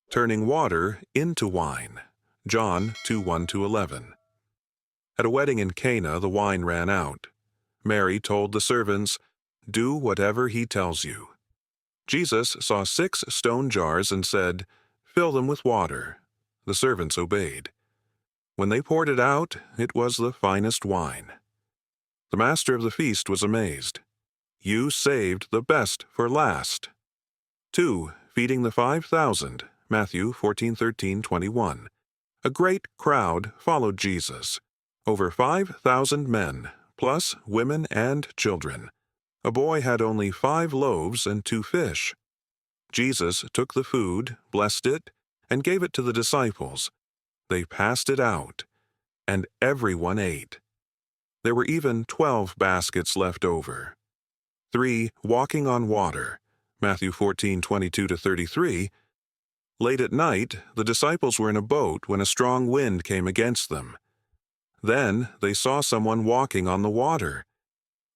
turning water into wine. John 2:1-11. At a wedding in Cana, the wine ran out. Mary told the servants, "Do whatever he tells you." Jesus saw 6 stone jars and said, "Fill them with water." The servants obeyed. When they poured it out, it was the finest wine. The master of the feast was amazed. "You saved the best for last." 2. Feeding the 5,000. Matthew 14:13-21. A great crowd followed Jesus. Over 5,000 men, plus women and children. A boy had only 5 loaves and 2 fish. Jesus took the food, blessed it, and gave it to the disciples. They passed it out, and everyone ate. There were even 12 baskets left over. 3. Walking on water. Matthew 14:22-33. Late at night, the disciples were in a boat when a strong wind came against them. Then they saw someone walking on the water.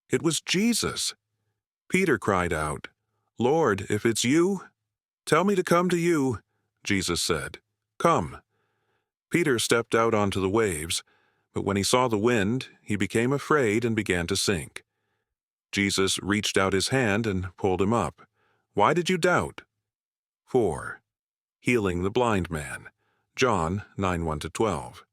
It was Jesus. Peter cried out, "Lord, if it's you, tell me to come to you." Jesus said, "Come." Peter stepped out onto the waves, but when he saw the wind, he became afraid and began to sink. Jesus reached out his hand and pulled him up. "Why did you doubt?" 4. Healing the blind man. John 9:1-12.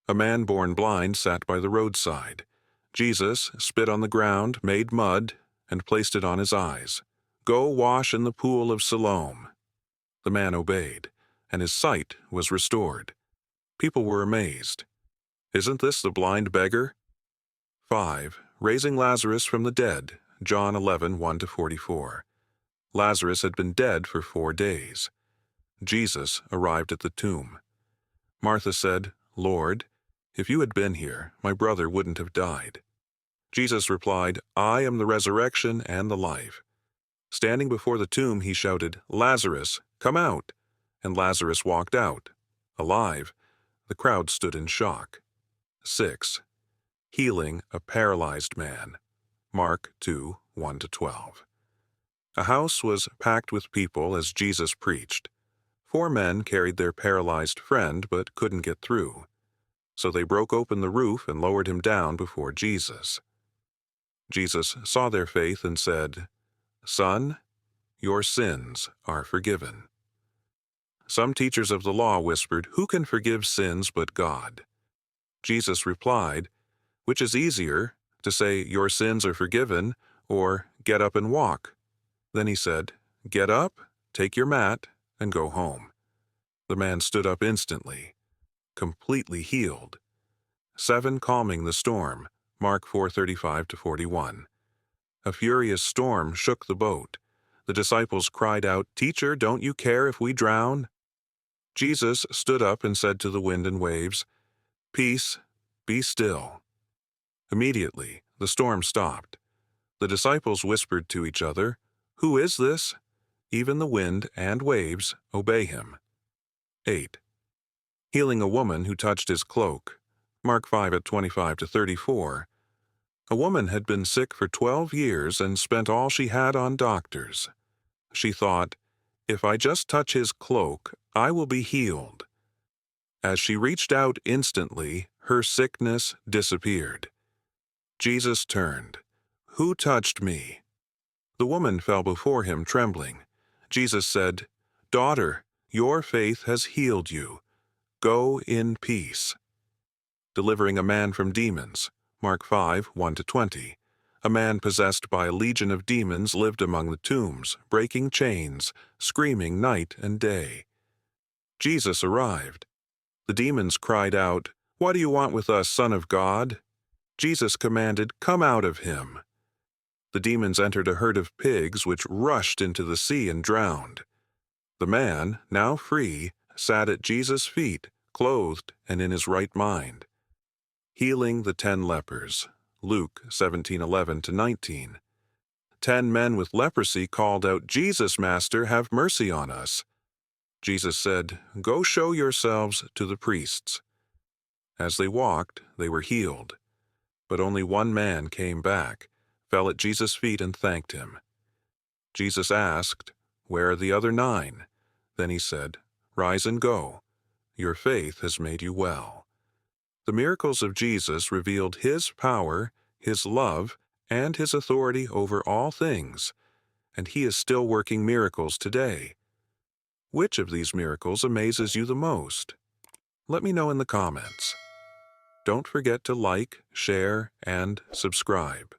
A man born blind sat by the roadside. Jesus spit on the ground, made mud, and placed it on his eyes. "Go wash in the pool of Siloam." The man obeyed, and his sight was restored. People were amazed. Isn't this the blind beggar? 5. Raising Lazarus from the dead. John 11:1-44. Lazarus had been dead for 4 days. Jesus arrived at the tomb. Martha said, "Lord, if you had been here, my brother wouldn't have died." Jesus replied, "I am the resurrection and the life." Standing before the tomb, he shouted, "Lazarus, come out!" And Lazarus walked out, alive. The crowd stood in shock. 6. Healing a paralyzed man. Mark 2:1-12. A house was packed with people as Jesus preached. 4 men carried their paralyzed friend but couldn't get through. So they broke open the roof and lowered him down before Jesus. Jesus saw their faith and said, "Son, your sins are forgiven." Some teachers of the law whispered, "Who can forgive sins but God?" Jesus replied, "Which is easier, to say, 'Your sins are forgiven,' or 'Get up and walk'?" Then he said, "Get up, take your mat, and go home." The man stood up instantly, completely healed. 7. Calming the storm. Mark 4:35-41. A furious storm shook the boat. The disciples cried out, "Teacher, don't you care if we drown?" Jesus stood up and said to the wind and waves, "Peace, be still." Immediately, the storm stopped. The disciples whispered to each other, "Who is this? Even the wind and waves obey him." 8. Healing a woman who touched his cloak. Mark 5:25-34. A woman had been sick for 12 years and spent all she had on doctors. She thought, "If I just touch his cloak, I will be healed." As she reached out instantly, her sickness disappeared. Jesus turned. "Who touched me?" The woman fell before him trembling. Jesus said, "Daughter, your faith has healed you. Go in peace." Delivering a man from demons. Mark 5:1-20. A man possessed by a legion of demons lived among the tombs, breaking chains, screaming night and day. Jesus arrived. The demons cried out, "What do you want with us, Son of God?" Jesus commanded, "Come out of him." The demons entered a herd of pigs which rushed into the sea and drowned. The man, now free, sat at Jesus' feet, clothed and in his right mind. Healing the 10 lepers. Luke 17:11-19. 10 men with leprosy called out, "Jesus, Master, have mercy on us." Jesus said, "Go show yourselves to the priests." As they walked, they were healed. But only 1 man came back, fell at Jesus' feet and thanked him. Jesus asked, "Where are the other 9?" Then he said, Rise and go. Your faith has made you well. The miracles of Jesus revealed His power, His love, and His authority over all things, and He is still working miracles today. Which of these miracles amazes you the most? Let me know in the comments. Don't forget to like, share, and subscribe.